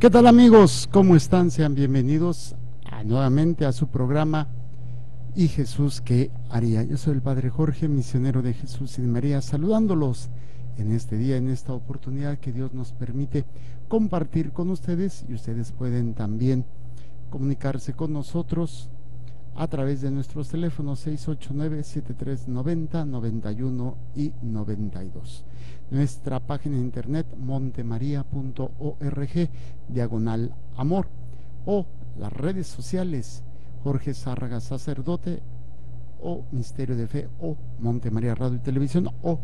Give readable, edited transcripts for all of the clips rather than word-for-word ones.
¿Qué tal, amigos? ¿Cómo están? Sean bienvenidos nuevamente a su programa ¿Y Jesús qué haría? Yo soy el Padre Jorge, misionero de Jesús y de María, saludándolos en este día, en esta oportunidad que Dios nos permite compartir con ustedes, y ustedes pueden también comunicarse con nosotros a través de nuestros teléfonos 689-7390-91 y 92. Nuestra página de internet montemaria.org/amor, o las redes sociales Jorge Zárraga Sacerdote, o Misterio de Fe, o Montemaria Radio y Televisión, o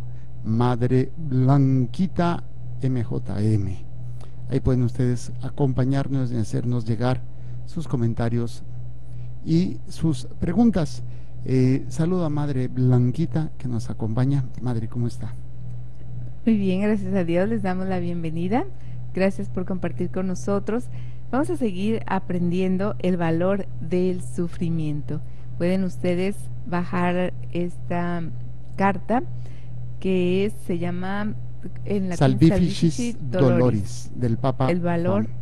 Madre Blanquita MJM. Ahí pueden ustedes acompañarnos y hacernos llegar sus comentarios y sus preguntas. Saludo a Madre Blanquita, que nos acompaña. Madre, ¿cómo está? Muy bien, gracias a Dios, les damos la bienvenida. Gracias por compartir con nosotros. Vamos a seguir aprendiendo el valor del sufrimiento. Pueden ustedes bajar esta carta que se llama en latín Salvificis Doloris, del Papa el valor Juan.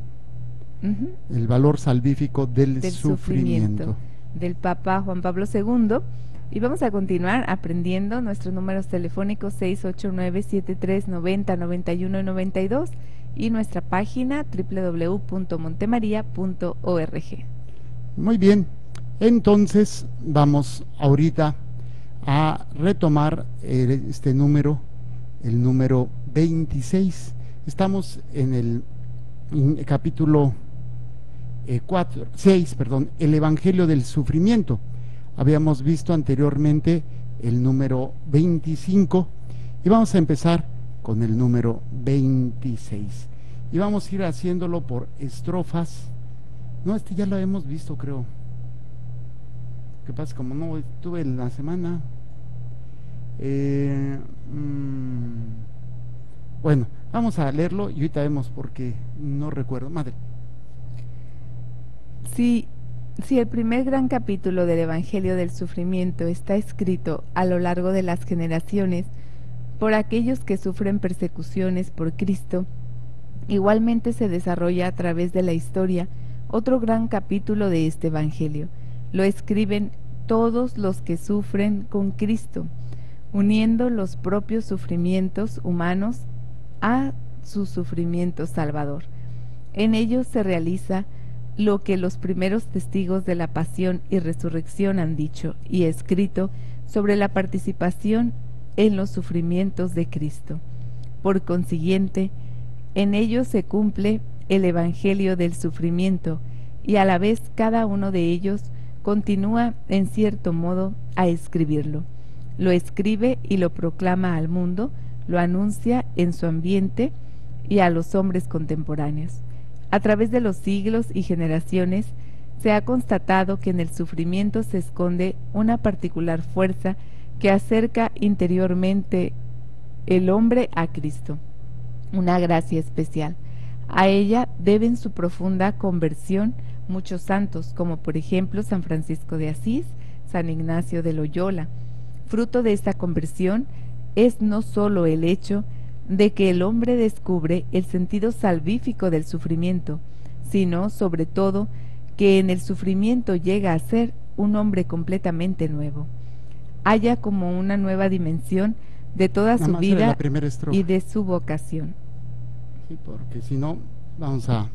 El valor salvífico del sufrimiento del Papa Juan Pablo II. Y vamos a continuar aprendiendo nuestros números telefónicos 689-7390-91 y 92 y nuestra página www.montemaria.org. Muy bien, entonces vamos ahorita a retomar este número, el número 26. Estamos en el capítulo 6, el Evangelio del Sufrimiento. Habíamos visto anteriormente el número 25 y vamos a empezar con el número 26 y vamos a ir haciéndolo por estrofas. No, este ya lo hemos visto, creo. ¿Qué pasa? Como no estuve en la semana. Bueno, vamos a leerlo y ahorita vemos porque no recuerdo. Madre. Sí. Si el primer gran capítulo del Evangelio del Sufrimiento está escrito a lo largo de las generaciones por aquellos que sufren persecuciones por Cristo, igualmente se desarrolla a través de la historia otro gran capítulo de este Evangelio. Lo escriben todos los que sufren con Cristo, uniendo los propios sufrimientos humanos a su sufrimiento salvador. En ellos se realiza lo que los primeros testigos de la pasión y resurrección han dicho y escrito sobre la participación en los sufrimientos de Cristo. Por consiguiente, en ellos se cumple el Evangelio del sufrimiento, y a la vez cada uno de ellos continúa en cierto modo a escribirlo. Lo escribe y lo proclama al mundo, lo anuncia en su ambiente y a los hombres contemporáneos. A través de los siglos y generaciones se ha constatado que en el sufrimiento se esconde una particular fuerza que acerca interiormente el hombre a Cristo, una gracia especial. A ella deben su profunda conversión muchos santos, como por ejemplo San Francisco de Asís, San Ignacio de Loyola. Fruto de esta conversión es no solo el hecho de que el hombre descubre el sentido salvífico del sufrimiento, sino, sobre todo, que en el sufrimiento llega a ser un hombre completamente nuevo. Halla como una nueva dimensión de toda su vida y de su vocación. Sí, porque si no, vamos a...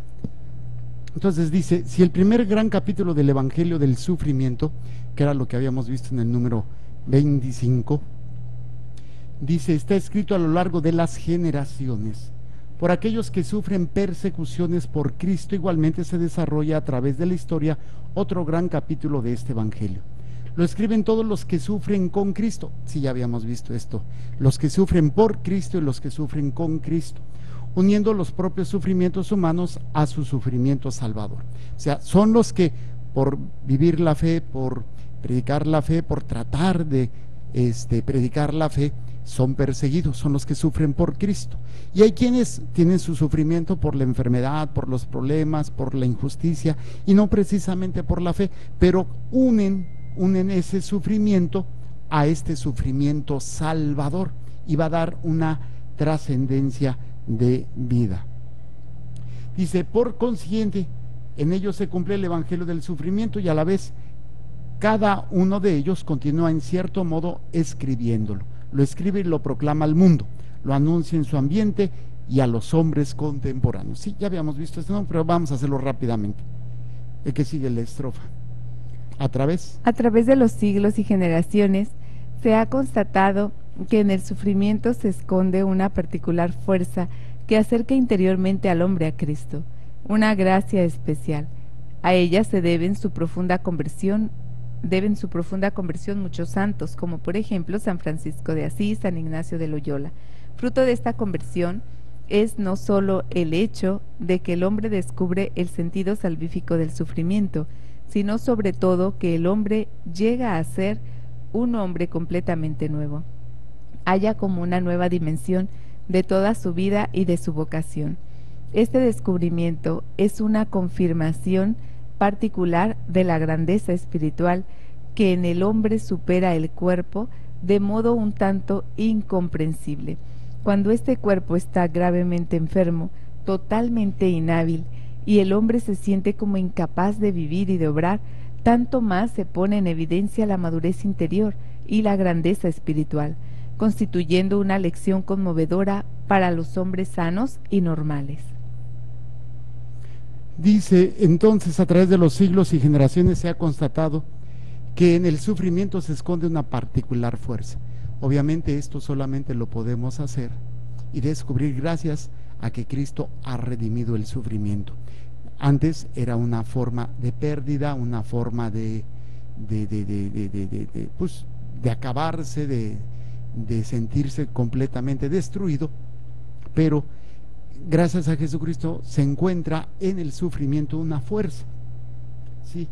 Entonces dice, si el primer gran capítulo del Evangelio del Sufrimiento, que era lo que habíamos visto en el número 25, dice, está escrito a lo largo de las generaciones. Por aquellos que sufren persecuciones por Cristo, igualmente se desarrolla a través de la historia otro gran capítulo de este Evangelio. Lo escriben todos los que sufren con Cristo. Sí, ya habíamos visto esto. Los que sufren por Cristo y los que sufren con Cristo, uniendo los propios sufrimientos humanos a su sufrimiento salvador. O sea, son los que por vivir la fe, por predicar la fe, por tratar de predicar la fe, son perseguidos, son los que sufren por Cristo. Y hay quienes tienen su sufrimiento por la enfermedad, por los problemas, por la injusticia, y no precisamente por la fe, pero unen ese sufrimiento a este sufrimiento salvador, y va a dar una trascendencia de vida. Dice, por consiguiente, en ellos se cumple el evangelio del sufrimiento y a la vez cada uno de ellos continúa en cierto modo escribiéndolo. Lo escribe y lo proclama al mundo, lo anuncia en su ambiente y a los hombres contemporáneos. Sí, ya habíamos visto esto, ¿no? Pero vamos a hacerlo rápidamente. El que sigue la estrofa. A través de los siglos y generaciones se ha constatado que en el sufrimiento se esconde una particular fuerza que acerca interiormente al hombre a Cristo, una gracia especial. A ella se deben su profunda conversión muchos santos, como por ejemplo San Francisco de Asís, San Ignacio de Loyola. Fruto de esta conversión es no solo el hecho de que el hombre descubre el sentido salvífico del sufrimiento, sino sobre todo que el hombre llega a ser un hombre completamente nuevo. Halla como una nueva dimensión de toda su vida y de su vocación. Este descubrimiento es una confirmación particular de la grandeza espiritual que en el hombre supera el cuerpo de modo un tanto incomprensible. Cuando este cuerpo está gravemente enfermo, totalmente inhábil, y el hombre se siente como incapaz de vivir y de obrar, tanto más se pone en evidencia la madurez interior y la grandeza espiritual, constituyendo una lección conmovedora para los hombres sanos y normales. Dice, entonces, a través de los siglos y generaciones se ha constatado que en el sufrimiento se esconde una particular fuerza. Obviamente esto solamente lo podemos hacer y descubrir gracias a que Cristo ha redimido el sufrimiento. Antes era una forma de pérdida, una forma de acabarse, de sentirse completamente destruido, pero gracias a Jesucristo se encuentra en el sufrimiento una fuerza, ¿sí?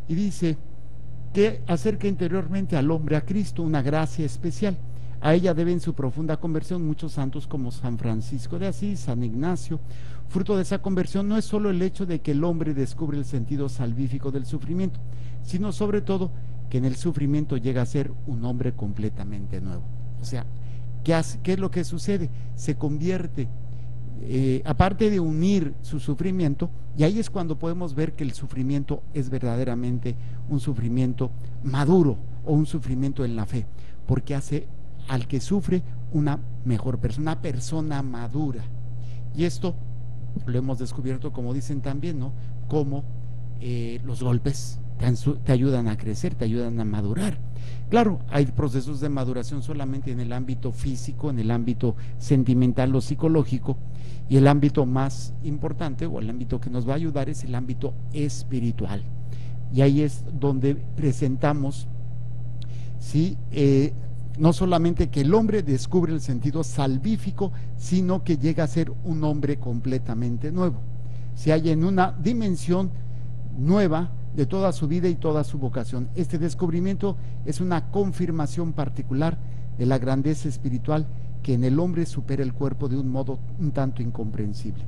Y dice que acerca interiormente al hombre a Cristo una gracia especial. A ella deben su profunda conversión muchos santos como San Francisco de Asís, San Ignacio. Fruto de esa conversión no es solo el hecho de que el hombre descubre el sentido salvífico del sufrimiento, sino sobre todo que en el sufrimiento llega a ser un hombre completamente nuevo. O sea, ¿qué es lo que sucede? Se convierte, aparte de unir su sufrimiento, y ahí es cuando podemos ver que el sufrimiento es verdaderamente un sufrimiento maduro o un sufrimiento en la fe, porque hace al que sufre una mejor persona, una persona madura. Y esto lo hemos descubierto, como dicen también, ¿no? Como los golpes te ayudan a crecer, te ayudan a madurar. Claro, hay procesos de maduración solamente en el ámbito físico, en el ámbito sentimental o psicológico, y el ámbito más importante, o el ámbito que nos va a ayudar, es el ámbito espiritual. Y ahí es donde presentamos, ¿sí?, no solamente que el hombre descubre el sentido salvífico, sino que llega a ser un hombre completamente nuevo. Se halla en una dimensión nueva de toda su vida y toda su vocación. Este descubrimiento es una confirmación particular de la grandeza espiritual que en el hombre supera el cuerpo de un modo un tanto incomprensible.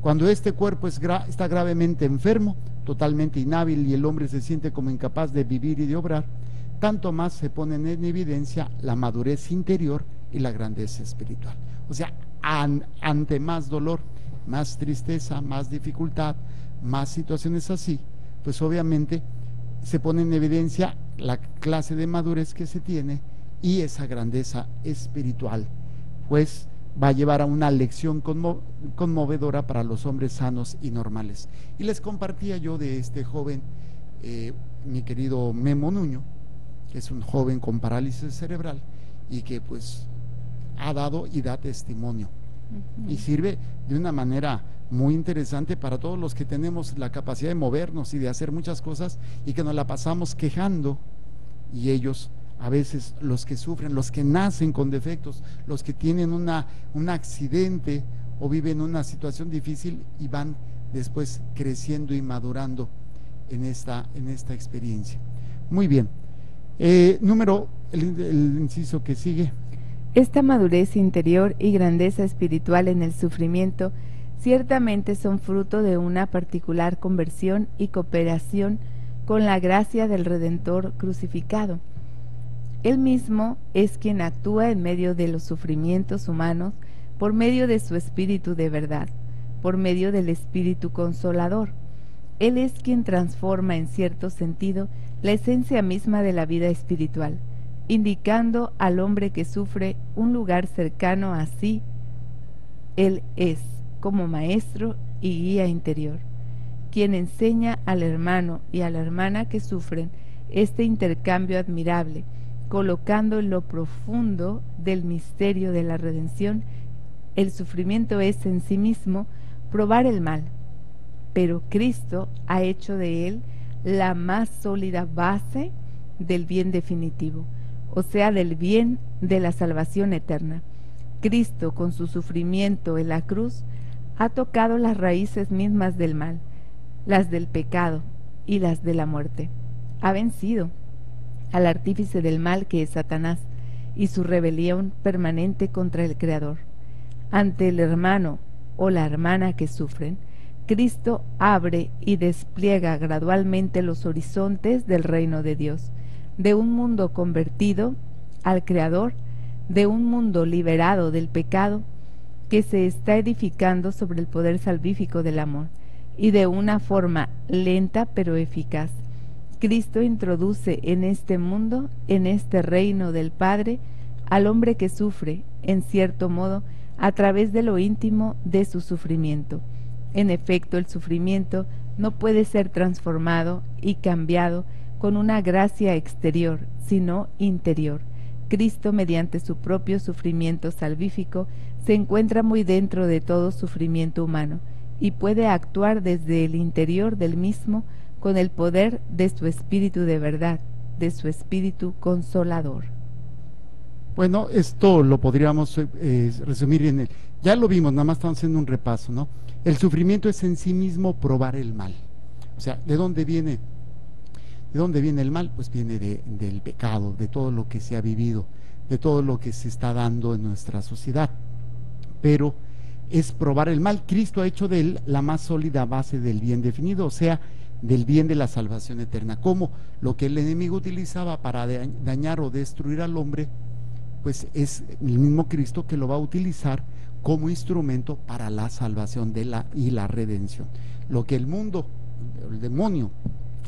Cuando este cuerpo está gravemente enfermo, totalmente inhábil, y el hombre se siente como incapaz de vivir y de obrar, tanto más se ponen en evidencia la madurez interior y la grandeza espiritual. O sea, ante más dolor, más tristeza, más dificultad, más situaciones así, pues obviamente se pone en evidencia la clase de madurez que se tiene y esa grandeza espiritual, pues va a llevar a una lección conmovedora para los hombres sanos y normales. Y les compartía yo de este joven, mi querido Memo Nuño, que es un joven con parálisis cerebral y que pues ha dado y da testimonio, y sirve de una manera muy interesante para todos los que tenemos la capacidad de movernos y de hacer muchas cosas y que nos la pasamos quejando, y ellos, a veces los que sufren, los que nacen con defectos, los que tienen un accidente o viven una situación difícil y van después creciendo y madurando en esta experiencia. Muy bien. El inciso que sigue. Esta madurez interior y grandeza espiritual en el sufrimiento ciertamente son fruto de una particular conversión y cooperación con la gracia del Redentor crucificado. Él mismo es quien actúa en medio de los sufrimientos humanos por medio de su espíritu de verdad. por medio del Espíritu Consolador. Él es quien transforma en cierto sentido la esencia misma de la vida espiritual, indicando al hombre que sufre un lugar cercano a sí. Él es, como maestro y guía interior, quien enseña al hermano y a la hermana que sufren este intercambio admirable, colocando en lo profundo del misterio de la redención. El sufrimiento es en sí mismo probar el mal, pero Cristo ha hecho de él la más sólida base del bien definitivo, o sea, del bien de la salvación eterna. Cristo, con su sufrimiento en la cruz, ha tocado las raíces mismas del mal, las del pecado y las de la muerte. Ha vencido al artífice del mal, que es Satanás, y su rebelión permanente contra el Creador. Ante el hermano o la hermana que sufren, Cristo abre y despliega gradualmente los horizontes del reino de Dios, de un mundo convertido al Creador, de un mundo liberado del pecado que se está edificando sobre el poder salvífico del amor, y de una forma lenta pero eficaz. Cristo introduce en este mundo, en este reino del Padre, al hombre que sufre, en cierto modo, a través de lo íntimo de su sufrimiento. En efecto, el sufrimiento no puede ser transformado y cambiado con una gracia exterior, sino interior. Cristo, mediante su propio sufrimiento salvífico, se encuentra muy dentro de todo sufrimiento humano y puede actuar desde el interior del mismo con el poder de su espíritu de verdad, de su espíritu consolador. Bueno, esto lo podríamos resumir en el... Ya lo vimos, nada más estamos haciendo un repaso, ¿no? El sufrimiento es en sí mismo probar el mal. O sea, ¿de dónde viene? ¿De dónde viene el mal? Pues viene del pecado, de todo lo que se ha vivido, de todo lo que se está dando en nuestra sociedad. Pero es probar el mal. Cristo ha hecho de él la más sólida base del bien definido, o sea, del bien de la salvación eterna. Como lo que el enemigo utilizaba para dañar o destruir al hombre, pues es el mismo Cristo que lo va a utilizar como instrumento para la salvación y la redención. Lo que el mundo, el demonio,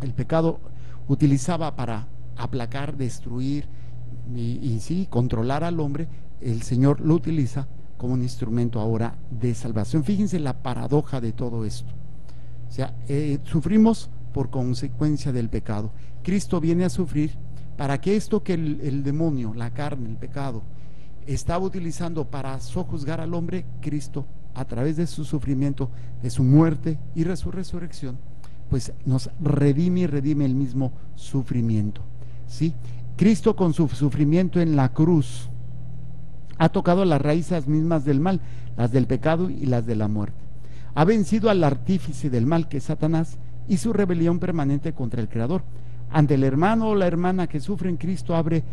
el pecado utilizaba para aplacar, destruir y sí, controlar al hombre, el Señor lo utiliza como un instrumento ahora de salvación. Fíjense la paradoja de todo esto. O sea, sufrimos por consecuencia del pecado. Cristo viene a sufrir para que esto que el demonio, la carne, el pecado, estaba utilizando para sojuzgar al hombre, Cristo, a través de su sufrimiento, de su muerte y su resurrección, pues nos redime y redime el mismo sufrimiento, ¿sí? Cristo, con su sufrimiento en la cruz, ha tocado las raíces mismas del mal, las del pecado y las de la muerte. Ha vencido al artífice del mal, que es Satanás, y su rebelión permanente contra el Creador. Ante el hermano o la hermana que sufren, Cristo abre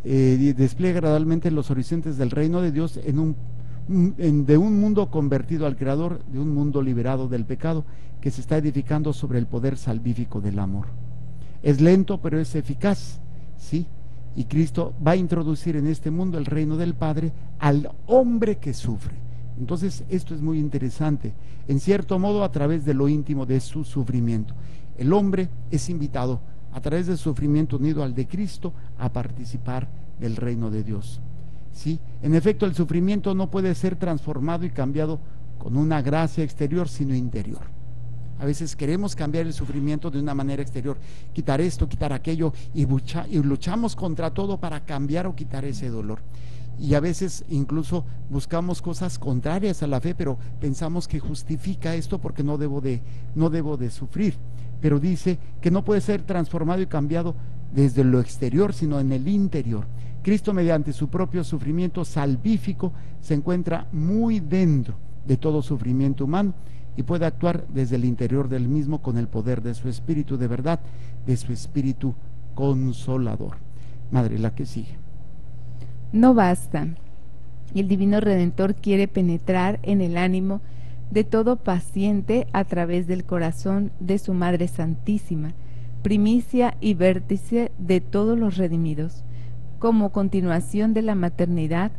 y despliega gradualmente los horizontes del reino de Dios de un mundo convertido al Creador, de un mundo liberado del pecado, que se está edificando sobre el poder salvífico del amor. Es lento, pero es eficaz, ¿sí? Y Cristo va a introducir en este mundo el reino del Padre al hombre que sufre. Entonces, esto es muy interesante, en cierto modo, a través de lo íntimo de su sufrimiento. El hombre es invitado, a través del sufrimiento unido al de Cristo, a participar del reino de Dios, ¿sí? En efecto, el sufrimiento no puede ser transformado y cambiado con una gracia exterior, sino interior. A veces queremos cambiar el sufrimiento de una manera exterior, quitar esto, quitar aquello, y luchamos contra todo para cambiar o quitar ese dolor. Y a veces incluso buscamos cosas contrarias a la fe, pero pensamos que justifica esto porque no debo de sufrir. Pero dice que no puede ser transformado y cambiado desde lo exterior, sino en el interior. Cristo, mediante su propio sufrimiento salvífico, se encuentra muy dentro de todo sufrimiento humano y puede actuar desde el interior del mismo con el poder de su espíritu de verdad, de su espíritu consolador. Madre, la que sigue. No basta. El Divino Redentor quiere penetrar en el ánimo de todo paciente a través del corazón de su Madre Santísima, primicia y vértice de todos los redimidos, como continuación de la maternidad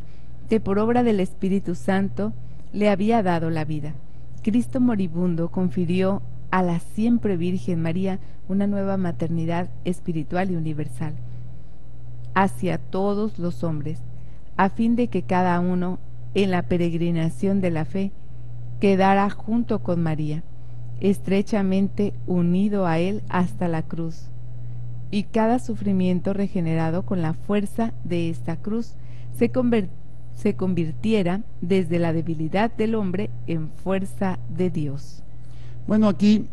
que por obra del Espíritu Santo le había dado la vida. Cristo moribundo confirió a la siempre Virgen María una nueva maternidad espiritual y universal hacia todos los hombres, a fin de que cada uno, en la peregrinación de la fe, quedara junto con María, estrechamente unido a Él hasta la cruz, y cada sufrimiento regenerado con la fuerza de esta cruz se convirtiera desde la debilidad del hombre en fuerza de Dios. Bueno, aquí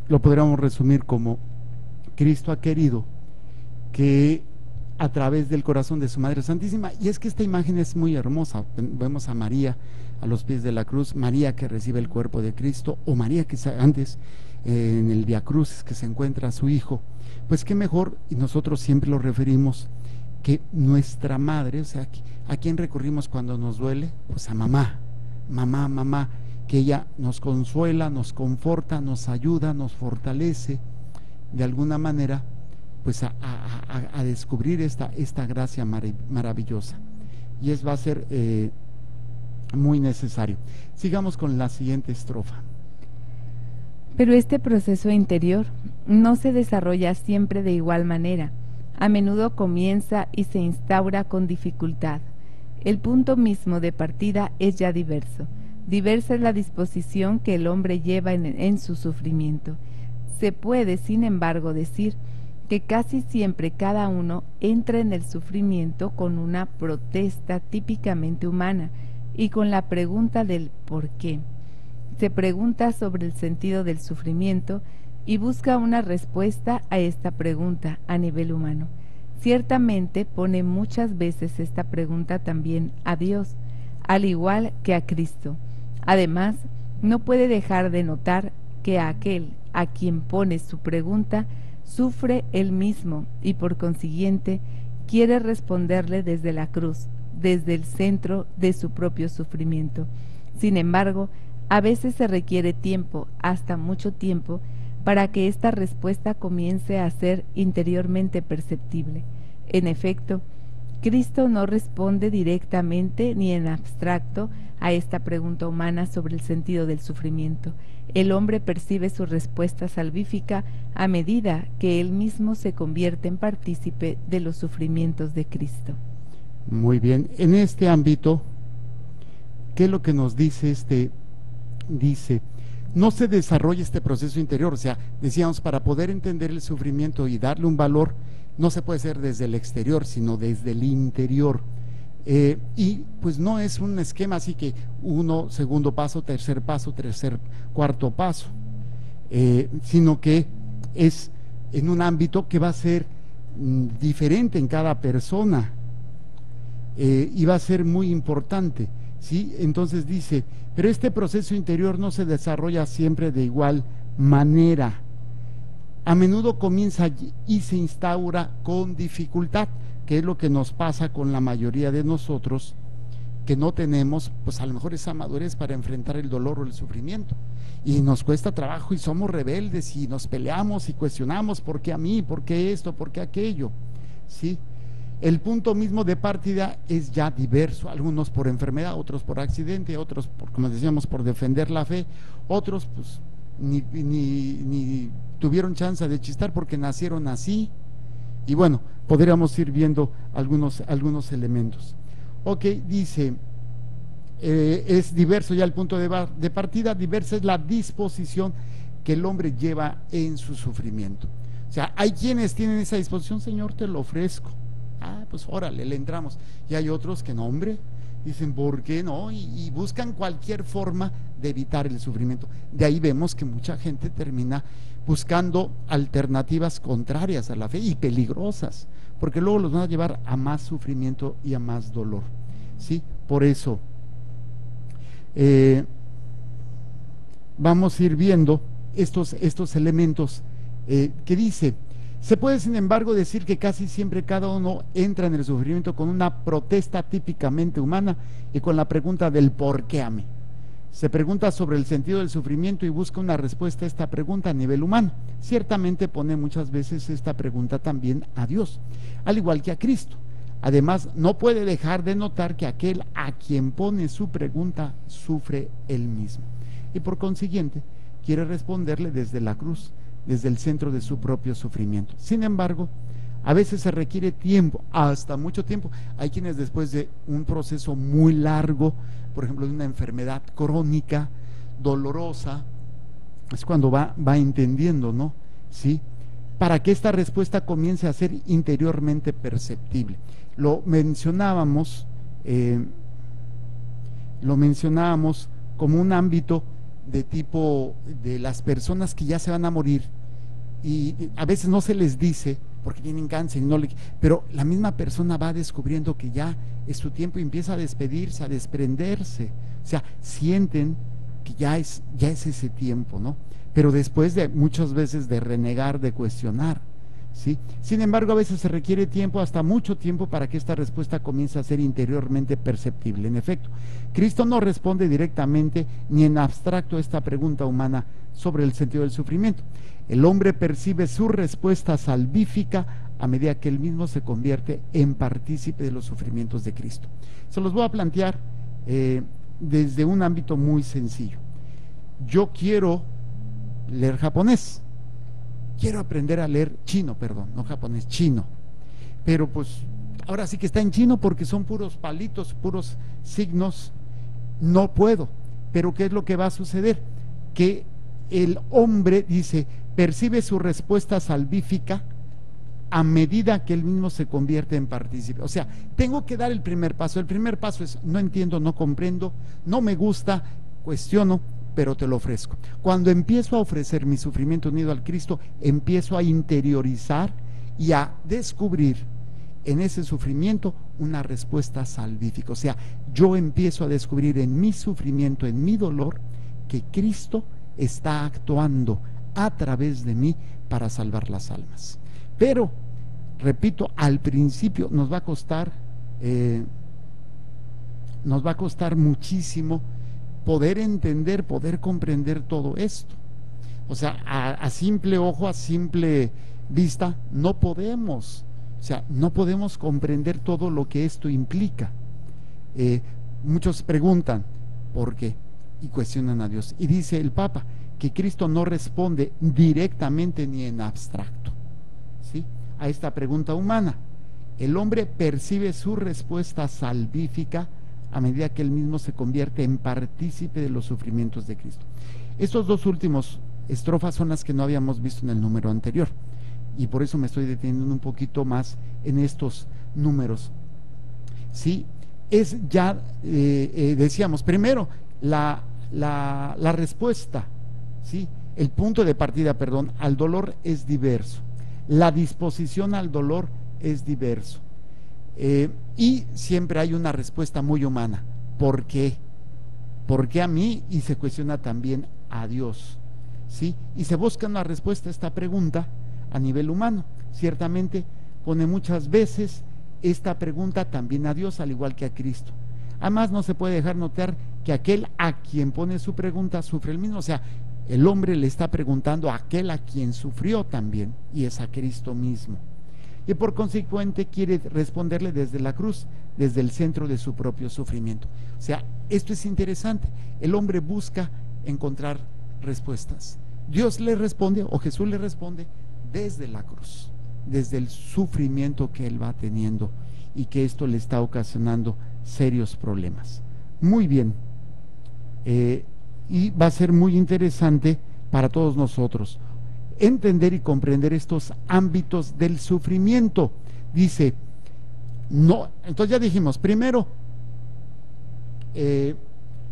lo podríamos resumir como Cristo ha querido que a través del corazón de su Madre Santísima, y es que esta imagen es muy hermosa. Vemos a María a los pies de la cruz, María que recibe el cuerpo de Cristo, o María que antes en el Vía Crucis que se encuentra a su hijo. Pues qué mejor, y nosotros siempre lo referimos, que nuestra madre, o sea, ¿a quién recurrimos cuando nos duele? Pues a mamá, mamá, que ella nos consuela, nos conforta, nos ayuda, nos fortalece, de alguna manera, pues a descubrir esta gracia maravillosa. Y va a ser muy necesario. Sigamos con la siguiente estrofa. Pero este proceso interior no se desarrolla siempre de igual manera. A menudo comienza y se instaura con dificultad. El punto mismo de partida es ya diverso. Diversa es la disposición que el hombre lleva en su sufrimiento. Se puede, sin embargo, decir que casi siempre cada uno entra en el sufrimiento con una protesta típicamente humana y con la pregunta del ¿por qué? Se pregunta sobre el sentido del sufrimiento y busca una respuesta a esta pregunta a nivel humano. Ciertamente pone muchas veces esta pregunta también a Dios, al igual que a Cristo. Además, no puede dejar de notar que aquel a quien pone su pregunta sufre él mismo y por consiguiente quiere responderle desde la cruz, desde el centro de su propio sufrimiento. Sin embargo, a veces se requiere tiempo, hasta mucho tiempo, para que esta respuesta comience a ser interiormente perceptible. En efecto, Cristo no responde directamente ni en abstracto a esta pregunta humana sobre el sentido del sufrimiento. El hombre percibe su respuesta salvífica a medida que él mismo se convierte en partícipe de los sufrimientos de Cristo. Muy bien, en este ámbito, ¿qué es lo que nos dice Dice, no se desarrolla este proceso interior, o sea, decíamos, para poder entender el sufrimiento y darle un valor, no se puede hacer desde el exterior, sino desde el interior. Y pues no es un esquema así que segundo paso, cuarto paso, sino que es en un ámbito que va a ser diferente en cada persona y va a ser muy importante, ¿sí? Entonces dice, pero este proceso interior no se desarrolla siempre de igual manera. A menudo comienza y se instaura con dificultad, que es lo que nos pasa con la mayoría de nosotros, que no tenemos, pues a lo mejor esa madurez para enfrentar el dolor o el sufrimiento, y nos cuesta trabajo y somos rebeldes y nos peleamos y cuestionamos ¿por qué a mí? ¿Por qué esto? ¿Por qué aquello? ¿Sí? El punto mismo de partida es ya diverso, algunos por enfermedad, otros por accidente, otros por, como decíamos, por defender la fe, otros pues ni tuvieron chance de chistar porque nacieron así. Y bueno, podríamos ir viendo algunos elementos. Ok, dice, es diverso ya el punto de partida, diversa es la disposición que el hombre lleva en su sufrimiento. O sea, hay quienes tienen esa disposición, Señor, te lo ofrezco. Ah, pues órale, le entramos. Y hay otros que no, hombre, dicen, ¿por qué no? Y buscan cualquier forma de evitar el sufrimiento. De ahí vemos que mucha gente termina buscando alternativas contrarias a la fe y peligrosas, porque luego los van a llevar a más sufrimiento y a más dolor, ¿sí? Por eso vamos a ir viendo estos elementos que dice. Se puede, sin embargo, decir que casi siempre cada uno entra en el sufrimiento con una protesta típicamente humana y con la pregunta del ¿por qué a mí? Se pregunta sobre el sentido del sufrimiento y busca una respuesta a esta pregunta a nivel humano. Ciertamente pone muchas veces esta pregunta también a Dios, al igual que a Cristo. Además, no puede dejar de notar que aquel a quien pone su pregunta sufre él mismo. y por consiguiente quiere responderle desde la cruz, desde el centro de su propio sufrimiento. Sin embargo, a veces se requiere tiempo, hasta mucho tiempo. Hay quienes después de un proceso muy largo, por ejemplo de una enfermedad crónica, dolorosa, es cuando va entendiendo, ¿no? ¿Sí? Para que esta respuesta comience a ser interiormente perceptible. Lo mencionábamos como un ámbito de tipo de las personas que ya se van a morir y a veces no se les dice porque tienen cáncer y no le, pero la misma persona va descubriendo que ya es su tiempo y empieza a despedirse, a desprenderse, o sea, sienten que ya es ese tiempo, ¿no? Pero después de muchas veces de renegar, de cuestionar, ¿sí? Sin embargo, a veces se requiere tiempo, hasta mucho tiempo, para que esta respuesta comience a ser interiormente perceptible. En efecto, Cristo no responde directamente ni en abstracto a esta pregunta humana sobre el sentido del sufrimiento. El hombre percibe su respuesta salvífica a medida que él mismo se convierte en partícipe de los sufrimientos de Cristo. Se los voy a plantear desde un ámbito muy sencillo. Yo quiero leer japonés, quiero aprender a leer chino, perdón, no japonés, chino, pero pues ahora sí que está en chino porque son puros palitos, puros signos, no puedo. Pero ¿qué es lo que va a suceder? Que el hombre, dice, percibe su respuesta salvífica a medida que él mismo se convierte en partícipe. O sea, tengo que dar el primer paso. El primer paso es: no entiendo, no comprendo, no me gusta, cuestiono, pero te lo ofrezco. Cuando empiezo a ofrecer mi sufrimiento unido al Cristo, empiezo a interiorizar y a descubrir en ese sufrimiento una respuesta salvífica. O sea, yo empiezo a descubrir en mi sufrimiento, en mi dolor, que Cristo está actuando a través de mí para salvar las almas. Pero, repito, al principio nos va a costar muchísimo poder entender, poder comprender todo esto. O sea, a simple ojo, a simple vista, no podemos. O sea, no podemos comprender todo lo que esto implica. Muchos preguntan, ¿por qué? Y cuestionan a Dios. Y dice el Papa que Cristo no responde directamente ni en abstracto, ¿sí?, a esta pregunta humana. El hombre percibe su respuesta salvífica a medida que él mismo se convierte en partícipe de los sufrimientos de Cristo. Estos dos últimos estrofas son las que no habíamos visto en el número anterior, y por eso me estoy deteniendo un poquito más en estos números. Sí, es ya, decíamos, primero, la respuesta, ¿sí?, el punto de partida, perdón, al dolor es diverso. La disposición al dolor es diverso. Y siempre hay una respuesta muy humana. ¿Por qué? ¿Por qué a mí? Y se cuestiona también a Dios, ¿sí? Y se busca una respuesta a esta pregunta a nivel humano. Ciertamente pone muchas veces esta pregunta también a Dios, al igual que a Cristo. Además, no se puede dejar notar que aquel a quien pone su pregunta sufre el mismo. O sea, el hombre le está preguntando a aquel a quien sufrió también, y es a Cristo mismo. Y por consecuente quiere responderle desde la cruz, desde el centro de su propio sufrimiento. O sea, esto es interesante. El hombre busca encontrar respuestas. Dios le responde, o Jesús le responde, desde la cruz, desde el sufrimiento que él va teniendo y que esto le está ocasionando serios problemas. Muy bien. Y va a ser muy interesante para todos nosotros entender y comprender estos ámbitos del sufrimiento. Dice, no, entonces ya dijimos, primero,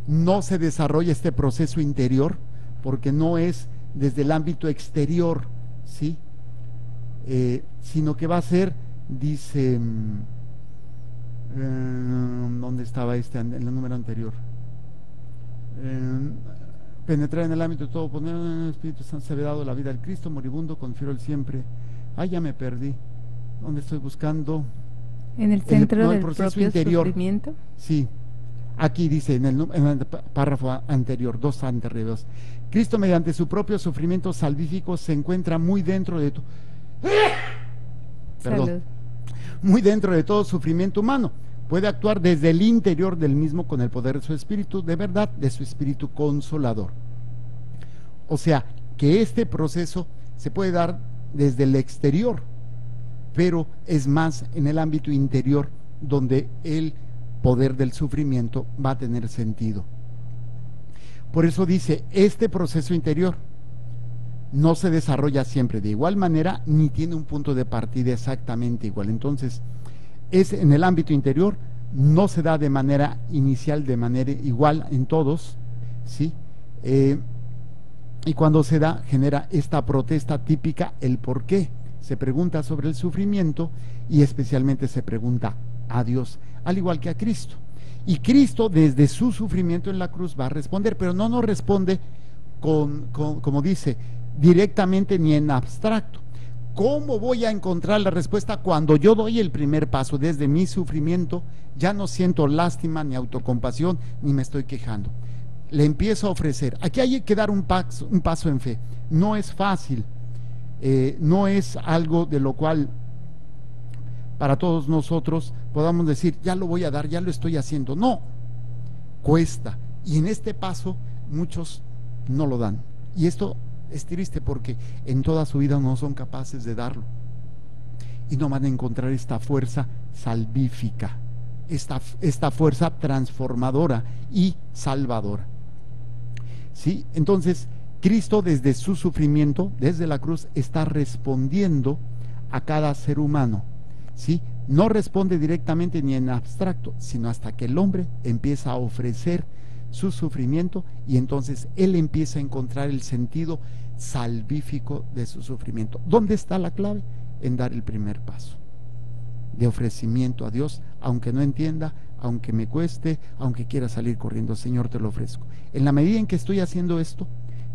no se desarrolla este proceso interior porque no es desde el ámbito exterior, ¿sí? Sino que va a ser, dice, ¿dónde estaba en el número anterior? Penetrar en el ámbito de todo, poner en el Espíritu Santo, se había dado la vida al Cristo moribundo, confiero el siempre. Ya me perdí. ¿Dónde estoy buscando? En el centro del proceso interior. Sufrimiento. Sí, aquí dice en el párrafo anterior, dos anteriores. Cristo mediante su propio sufrimiento salvífico se encuentra muy dentro de muy dentro de todo sufrimiento humano, puede actuar desde el interior del mismo con el poder de su espíritu, de verdad, de su espíritu consolador. O sea, que este proceso se puede dar desde el exterior, pero es más en el ámbito interior donde el poder del sufrimiento va a tener sentido. Por eso dice, este proceso interior no se desarrolla siempre de igual manera, ni tiene un punto de partida exactamente igual. Entonces, es en el ámbito interior, no se da de manera inicial, de manera igual en todos, ¿sí? Y cuando se da, genera esta protesta típica, el por qué. Se pregunta sobre el sufrimiento y especialmente se pregunta a Dios, al igual que a Cristo. Y Cristo, desde su sufrimiento en la cruz, va a responder, pero no nos responde como dice, directamente ni en abstracto. ¿Cómo voy a encontrar la respuesta cuando yo doy el primer paso desde mi sufrimiento? Ya no siento lástima, ni autocompasión, ni me estoy quejando. Le empiezo a ofrecer. Aquí hay que dar un paso en fe. No es fácil, no es algo de lo cual para todos nosotros podamos decir, ya lo voy a dar, ya lo estoy haciendo. No, cuesta. Y en este paso muchos no lo dan. Y esto es triste porque en toda su vida no son capaces de darlo. Y no van a encontrar esta fuerza salvífica, esta fuerza transformadora y salvadora. ¿Sí? Entonces, Cristo desde su sufrimiento, desde la cruz, está respondiendo a cada ser humano. ¿Sí? No responde directamente ni en abstracto, sino hasta que el hombre empieza a ofrecer su sufrimiento y entonces él empieza a encontrar el sentido salvífico de su sufrimiento. ¿Dónde está la clave? En dar el primer paso de ofrecimiento a Dios, aunque no entienda, aunque me cueste, aunque quiera salir corriendo. Señor, te lo ofrezco. En la medida en que estoy haciendo esto,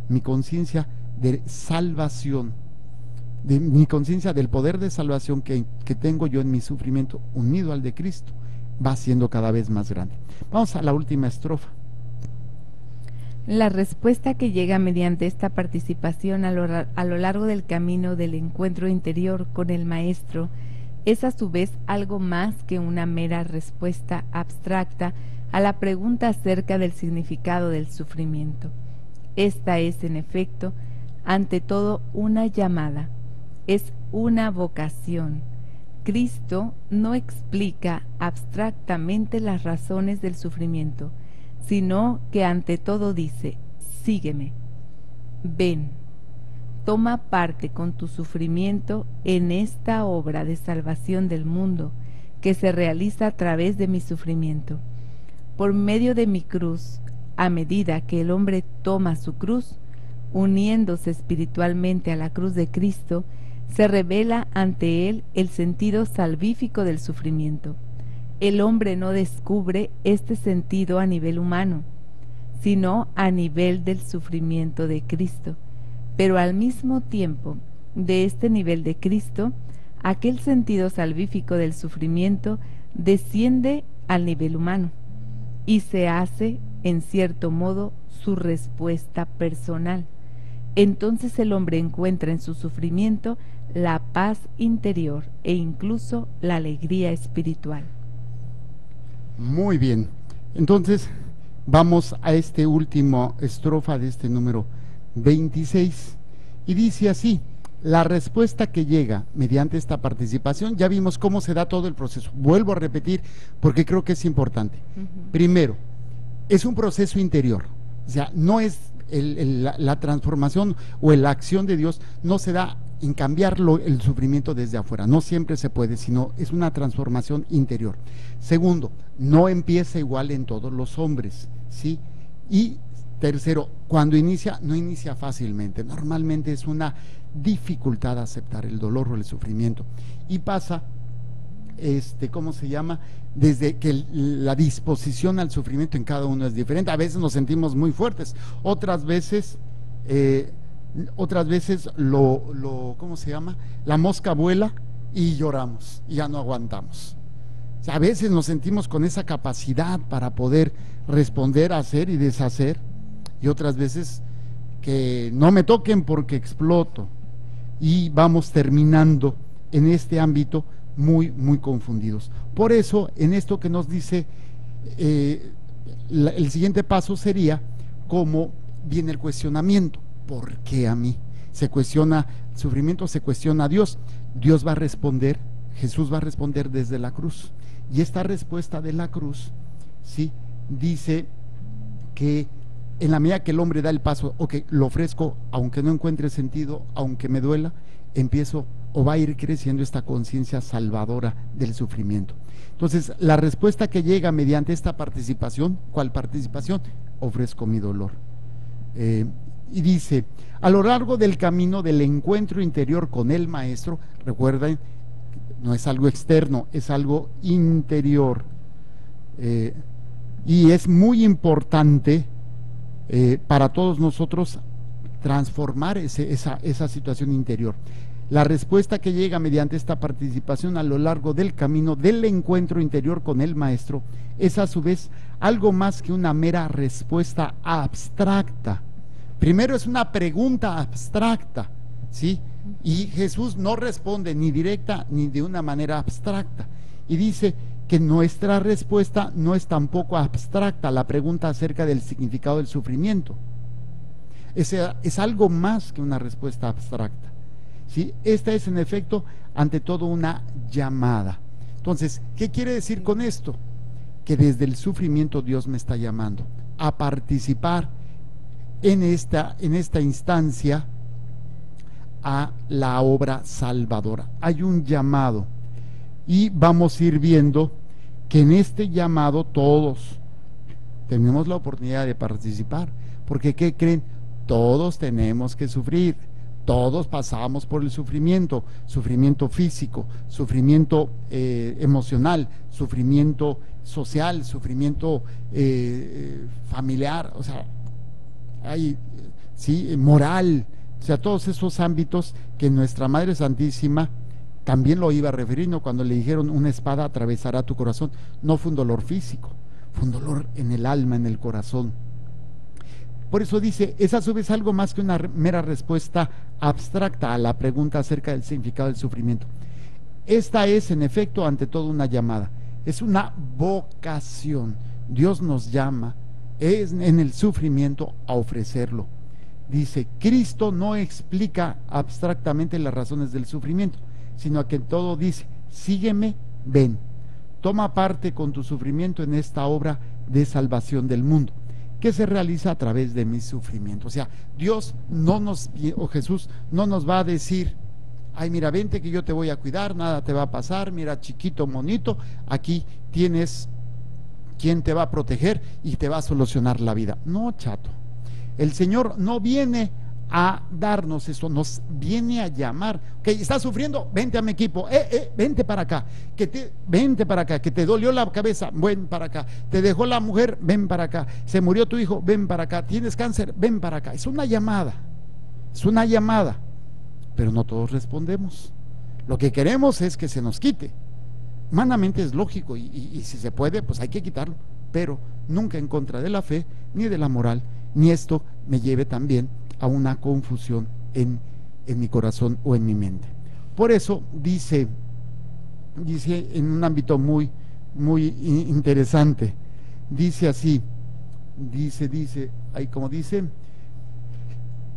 mi conciencia de salvación, de mi conciencia del poder de salvación que tengo yo en mi sufrimiento unido al de Cristo, va siendo cada vez más grande. Vamos a la última estrofa. La respuesta que llega mediante esta participación a lo largo del camino del encuentro interior con el Maestro es a su vez algo más que una mera respuesta abstracta a la pregunta acerca del significado del sufrimiento. Esta es, en efecto, ante todo una llamada, es una vocación. Cristo no explica abstractamente las razones del sufrimiento, sino que ante todo dice, sígueme, ven, toma parte con tu sufrimiento en esta obra de salvación del mundo que se realiza a través de mi sufrimiento. Por medio de mi cruz, a medida que el hombre toma su cruz, uniéndose espiritualmente a la cruz de Cristo, se revela ante él el sentido salvífico del sufrimiento. El hombre no descubre este sentido a nivel humano, sino a nivel del sufrimiento de Cristo. Pero al mismo tiempo, de este nivel de Cristo, aquel sentido salvífico del sufrimiento desciende al nivel humano y se hace, en cierto modo, su respuesta personal. Entonces el hombre encuentra en su sufrimiento la paz interior e incluso la alegría espiritual. Muy bien, entonces vamos a este último estrofa de este número 26 y dice así: la respuesta que llega mediante esta participación, ya vimos cómo se da todo el proceso. Vuelvo a repetir porque creo que es importante. Primero, es un proceso interior, o sea, no es la transformación o la acción de Dios, no se da en cambiarlo el sufrimiento desde afuera, no siempre se puede, sino es una transformación interior. Segundo, no empieza igual en todos los hombres, ¿sí? Y tercero, cuando inicia, no inicia fácilmente, normalmente es una dificultad aceptar el dolor o el sufrimiento, y pasa, ¿cómo se llama? Desde que la disposición al sufrimiento en cada uno es diferente. A veces nos sentimos muy fuertes, otras veces ¿cómo se llama? La mosca vuela y lloramos y ya no aguantamos. O sea, a veces nos sentimos con esa capacidad para poder responder, hacer y deshacer, y otras veces que no me toquen porque exploto, y vamos terminando en este ámbito muy, muy confundidos. Por eso, en esto que nos dice, el siguiente paso sería cómo viene el cuestionamiento. ¿Por qué a mí? Se cuestiona el sufrimiento, se cuestiona a Dios. Dios va a responder, Jesús va a responder desde la cruz. Y esta respuesta de la cruz, ¿sí?, dice que en la medida que el hombre da el paso, ok, lo ofrezco, aunque no encuentre sentido, aunque me duela, empiezo o va a ir creciendo esta conciencia salvadora del sufrimiento. Entonces, la respuesta que llega mediante esta participación, ¿cuál participación? Ofrezco mi dolor. Y dice, a lo largo del camino del encuentro interior con el Maestro, recuerden, no es algo externo, es algo interior. Y es muy importante para todos nosotros transformar esa situación interior. La respuesta que llega mediante esta participación a lo largo del camino del encuentro interior con el Maestro es a su vez algo más que una mera respuesta abstracta. Primero es una pregunta abstracta, ¿sí? Y Jesús no responde ni directa ni de una manera abstracta. Y dice que nuestra respuesta no es tampoco abstracta, la pregunta acerca del significado del sufrimiento. Es algo más que una respuesta abstracta, ¿sí? Esta es en efecto ante todo una llamada. Entonces, ¿qué quiere decir con esto? Que desde el sufrimiento Dios me está llamando a participar en esta instancia a la obra salvadora. Hay un llamado y vamos a ir viendo que en este llamado todos tenemos la oportunidad de participar, porque ¿qué creen? Todos tenemos que sufrir, todos pasamos por el sufrimiento, sufrimiento físico, sufrimiento emocional, sufrimiento social, sufrimiento familiar, o sea, hay, sí, moral, o sea, todos esos ámbitos que nuestra Madre Santísima también lo iba a referir, ¿no? Cuando le dijeron una espada atravesará tu corazón, no fue un dolor físico, fue un dolor en el alma, en el corazón. Por eso dice, es a su vez algo más que una mera respuesta abstracta a la pregunta acerca del significado del sufrimiento. Esta es en efecto ante todo una llamada, es una vocación. Dios nos llama es en el sufrimiento a ofrecerlo. Dice, Cristo no explica abstractamente las razones del sufrimiento, sino que en todo dice, sígueme, ven, toma parte con tu sufrimiento en esta obra de salvación del mundo, que se realiza a través de mi sufrimiento. O sea, Dios no nos, o Jesús no nos va a decir, ay, mira, vente que yo te voy a cuidar, nada te va a pasar, mira, chiquito, monito, aquí tienes quien te va a proteger y te va a solucionar la vida. No, chato. El Señor no viene a darnos eso, nos viene a llamar. Ok, estás sufriendo, vente a mi equipo, vente para acá, vente para acá, que te dolió la cabeza, ven para acá, te dejó la mujer, ven para acá, se murió tu hijo, ven para acá, tienes cáncer, ven para acá. Es una llamada, pero no todos respondemos. Lo que queremos es que se nos quite. Humanamente es lógico y si se puede, pues hay que quitarlo, pero nunca en contra de la fe, ni de la moral, ni esto me lleve también a una confusión en mi corazón o en mi mente. Por eso dice en un ámbito muy, muy interesante, dice así, ahí como dice,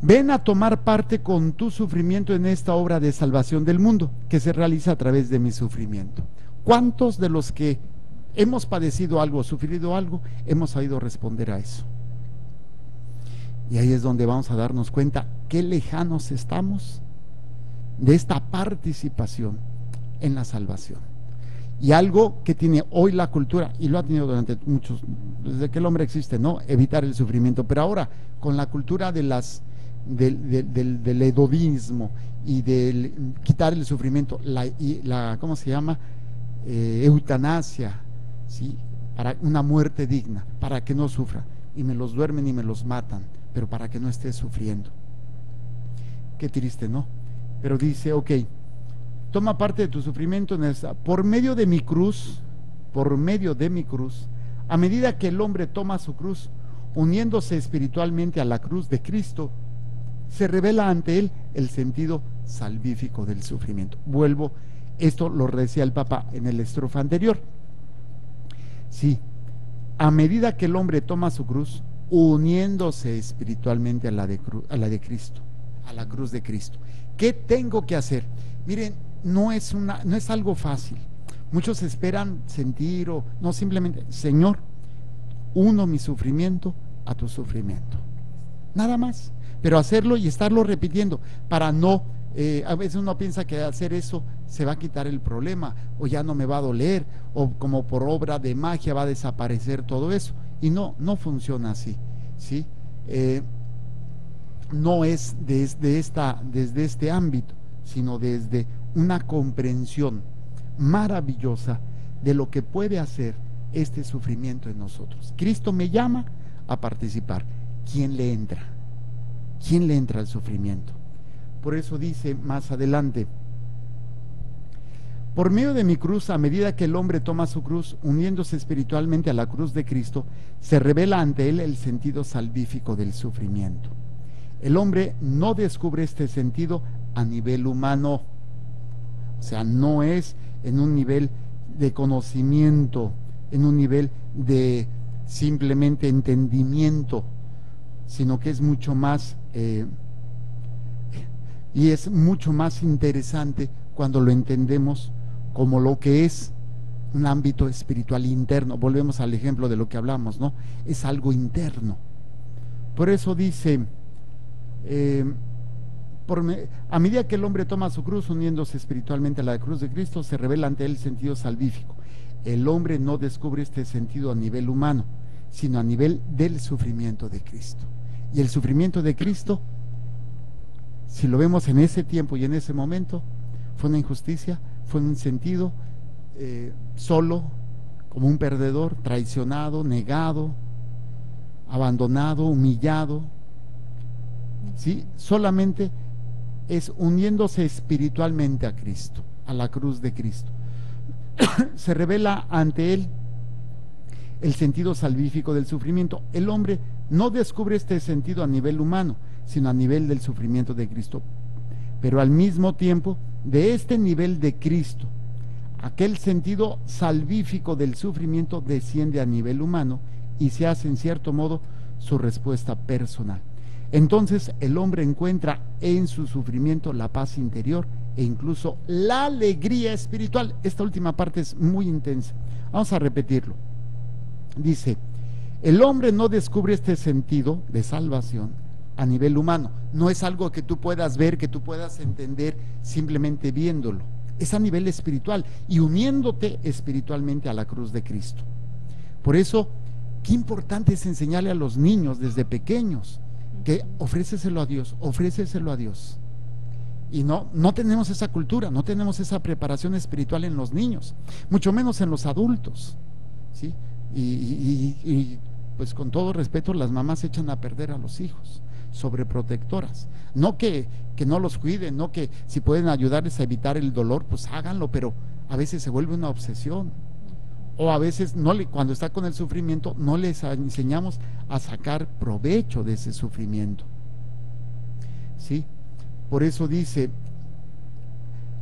ven a tomar parte con tu sufrimiento en esta obra de salvación del mundo, que se realiza a través de mi sufrimiento. ¿Cuántos de los que hemos padecido algo, sufrido algo, hemos sabido responder a eso? Y ahí es donde vamos a darnos cuenta qué lejanos estamos de esta participación en la salvación. Y algo que tiene hoy la cultura, y lo ha tenido durante desde que el hombre existe, ¿no? Evitar el sufrimiento, pero ahora con la cultura del hedonismo y del quitar el sufrimiento, ¿cómo se llama? Eutanasia, ¿sí? Para una muerte digna, para que no sufra, y me los duermen y me los matan, pero para que no esté sufriendo. Qué triste, ¿no? Pero dice, ok, toma parte de tu sufrimiento en esta, por medio de mi cruz, a medida que el hombre toma su cruz, uniéndose espiritualmente a la cruz de Cristo, se revela ante él el sentido salvífico del sufrimiento. Vuelvo Esto lo decía el Papa en el estrofa anterior. Sí, a medida que el hombre toma su cruz, uniéndose espiritualmente a la de Cristo, a la cruz de Cristo. ¿Qué tengo que hacer? Miren, no es algo fácil. Muchos esperan sentir o no, simplemente, Señor, uno mi sufrimiento a tu sufrimiento. Nada más. Pero hacerlo y estarlo repitiendo para no, a veces uno piensa que hacer eso se va a quitar el problema o ya no me va a doler o como por obra de magia va a desaparecer todo eso. Y no funciona así, ¿sí? No es desde este ámbito, sino desde una comprensión maravillosa de lo que puede hacer este sufrimiento en nosotros. Cristo me llama a participar. ¿Quién le entra? ¿Quién le entra al sufrimiento? Por eso dice más adelante: por medio de mi cruz, a medida que el hombre toma su cruz, uniéndose espiritualmente a la cruz de Cristo, se revela ante él el sentido salvífico del sufrimiento. El hombre no descubre este sentido a nivel humano, o sea, no es en un nivel de conocimiento, en un nivel de simplemente entendimiento, sino que es mucho más y es mucho más interesante cuando lo entendemos como lo que es un ámbito espiritual interno. Volvemos al ejemplo de lo que hablamos, ¿no? Es algo interno. Por eso dice, a medida que el hombre toma su cruz, uniéndose espiritualmente a la cruz de Cristo, se revela ante él el sentido salvífico. El hombre no descubre este sentido a nivel humano, sino a nivel del sufrimiento de Cristo. Y el sufrimiento de Cristo, si lo vemos en ese tiempo y en ese momento, fue una injusticia, fue un sentido solo, como un perdedor, traicionado, negado, abandonado, humillado. ¿Sí? Solamente es uniéndose espiritualmente a Cristo, a la cruz de Cristo. Se revela ante él el sentido salvífico del sufrimiento. El hombre no descubre este sentido a nivel humano, sino a nivel del sufrimiento de Cristo. Pero al mismo tiempo, de este nivel de Cristo, aquel sentido salvífico del sufrimiento desciende a nivel humano y se hace en cierto modo su respuesta personal. Entonces el hombre encuentra en su sufrimiento la paz interior e incluso la alegría espiritual. Esta última parte es muy intensa. Vamos a repetirlo. Dice, el hombre no descubre este sentido de salvación a nivel humano. No es algo que tú puedas ver, que tú puedas entender simplemente viéndolo. Es a nivel espiritual y uniéndote espiritualmente a la cruz de Cristo. Por eso, qué importante es enseñarle a los niños desde pequeños que ofréceselo a Dios, ofréceselo a Dios. Y no tenemos esa cultura, no tenemos esa preparación espiritual en los niños, mucho menos en los adultos, ¿sí? Y pues con todo respeto, las mamás echan a perder a los hijos, sobreprotectoras. No que no los cuiden, no que si pueden ayudarles a evitar el dolor, pues háganlo, pero a veces se vuelve una obsesión. O a veces cuando está con el sufrimiento no les enseñamos a sacar provecho de ese sufrimiento, ¿sí? Por eso dice,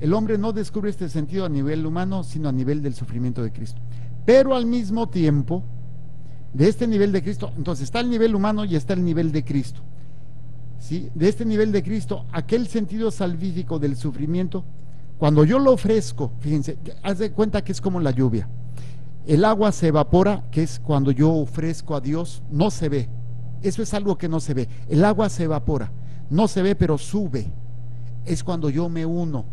el hombre no descubre este sentido a nivel humano, sino a nivel del sufrimiento de Cristo. Pero al mismo tiempo, de este nivel de Cristo, entonces está el nivel humano y está el nivel de Cristo, ¿sí? De este nivel de Cristo, aquel sentido salvífico del sufrimiento, cuando yo lo ofrezco, fíjense, haz de cuenta que es como la lluvia. El agua se evapora, que es cuando yo ofrezco a Dios, no se ve. Eso es algo que no se ve. El agua se evapora, no se ve, pero sube. Es cuando yo me uno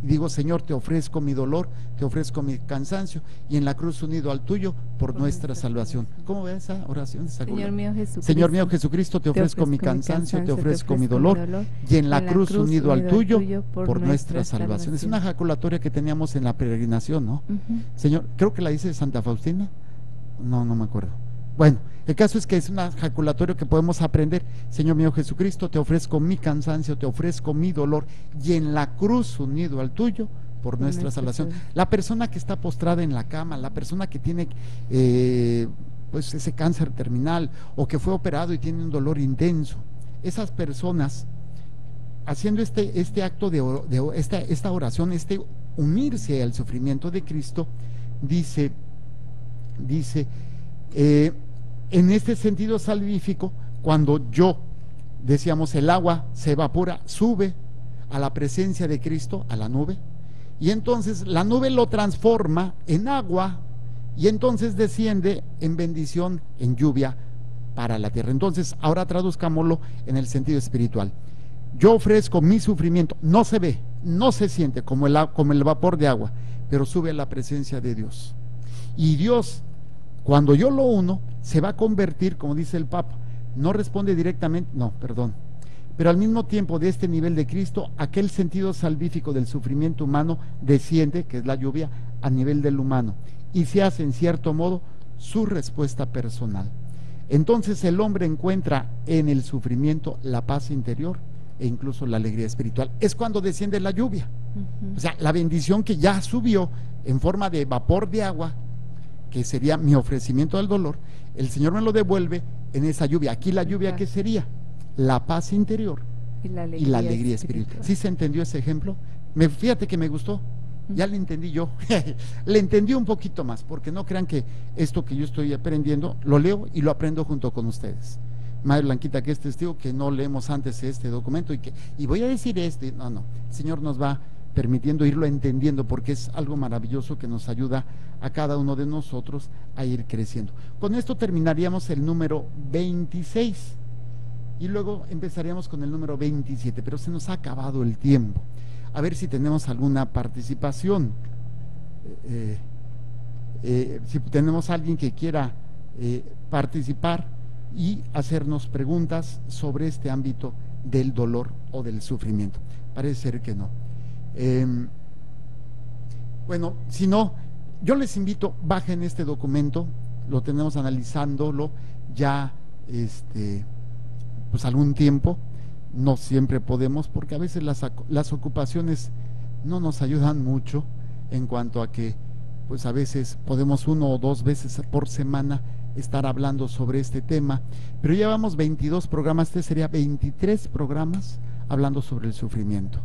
y digo, Señor, te ofrezco mi dolor, te ofrezco mi cansancio, y en la cruz unido al tuyo por nuestra salvación. ¿Cómo ve esa oración? Señor mío Jesucristo, te ofrezco mi cansancio, te ofrezco mi dolor, y en la cruz unido al tuyo por nuestra salvación. Es una ejaculatoria que teníamos en la peregrinación, ¿no? Señor, creo que la dice Santa Faustina. No me acuerdo. Bueno, el caso es que es un ejaculatorio que podemos aprender. Señor mío Jesucristo, te ofrezco mi cansancio, te ofrezco mi dolor, y en la cruz unido al tuyo por nuestra salvación. La persona que está postrada en la cama, la persona que tiene pues ese cáncer terminal, o que fue operado y tiene un dolor intenso, esas personas haciendo este acto esta oración, unirse al sufrimiento de Cristo, dice, en este sentido salvífico, cuando yo, decíamos, el agua se evapora, sube a la presencia de Cristo, a la nube, y entonces la nube lo transforma en agua, y entonces desciende en bendición, en lluvia para la tierra. Entonces, ahora traduzcámoslo en el sentido espiritual. Yo ofrezco mi sufrimiento, no se ve, no se siente como el vapor de agua, pero sube a la presencia de Dios. Y Dios, cuando yo lo uno, se va a convertir, como dice el Papa, no responde directamente, pero al mismo tiempo de este nivel de Cristo, aquel sentido salvífico del sufrimiento humano desciende, que es la lluvia, a nivel del humano, y se hace en cierto modo su respuesta personal. Entonces el hombre encuentra en el sufrimiento la paz interior e incluso la alegría espiritual. Es cuando desciende la lluvia, o sea, la bendición que ya subió en forma de vapor de agua, que sería mi ofrecimiento del dolor, el Señor me lo devuelve en esa lluvia. Aquí la lluvia, ¿qué sería? La paz interior y la alegría espiritual. ¿Sí se entendió ese ejemplo? Fíjate que me gustó, ya le entendí yo, le entendí un poquito más, porque no crean que esto que yo estoy aprendiendo, lo leo y lo aprendo junto con ustedes. Madre Blanquita, que es testigo que no leemos antes este documento y voy a decir no, el Señor nos va permitiendo irlo entendiendo, porque es algo maravilloso que nos ayuda a cada uno de nosotros a ir creciendo. Con esto terminaríamos el número 26 y luego empezaríamos con el número 27, pero se nos ha acabado el tiempo. A ver si tenemos alguna participación, si tenemos alguien que quiera participar y hacernos preguntas sobre este ámbito del dolor o del sufrimiento. Parece ser que no. Bueno, si no, yo les invito, bajen este documento, lo tenemos analizándolo ya pues algún tiempo. No siempre podemos, porque a veces las ocupaciones no nos ayudan mucho, en cuanto a que pues a veces podemos 1 o 2 veces por semana estar hablando sobre este tema, pero llevamos 22 programas, este sería 23 programas hablando sobre el sufrimiento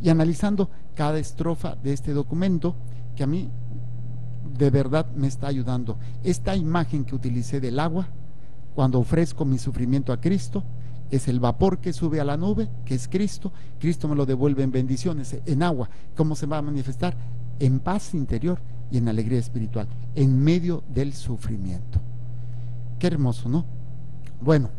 y analizando cada estrofa de este documento, que a mí de verdad me está ayudando. Esta imagen que utilicé del agua, cuando ofrezco mi sufrimiento a Cristo, es el vapor que sube a la nube, que es Cristo. Cristo me lo devuelve en bendiciones, en agua. ¿Cómo se va a manifestar? En paz interior y en alegría espiritual, en medio del sufrimiento. Qué hermoso, ¿no? Bueno,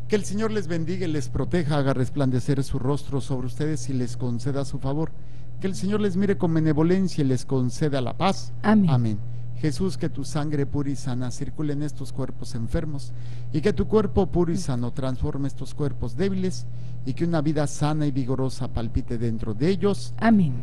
que el Señor les bendiga y les proteja, haga resplandecer su rostro sobre ustedes y les conceda su favor. Que el Señor les mire con benevolencia y les conceda la paz. Amén. Amén. Jesús, que tu sangre pura y sana circule en estos cuerpos enfermos, y que tu cuerpo puro y sano transforme estos cuerpos débiles, y que una vida sana y vigorosa palpite dentro de ellos. Amén.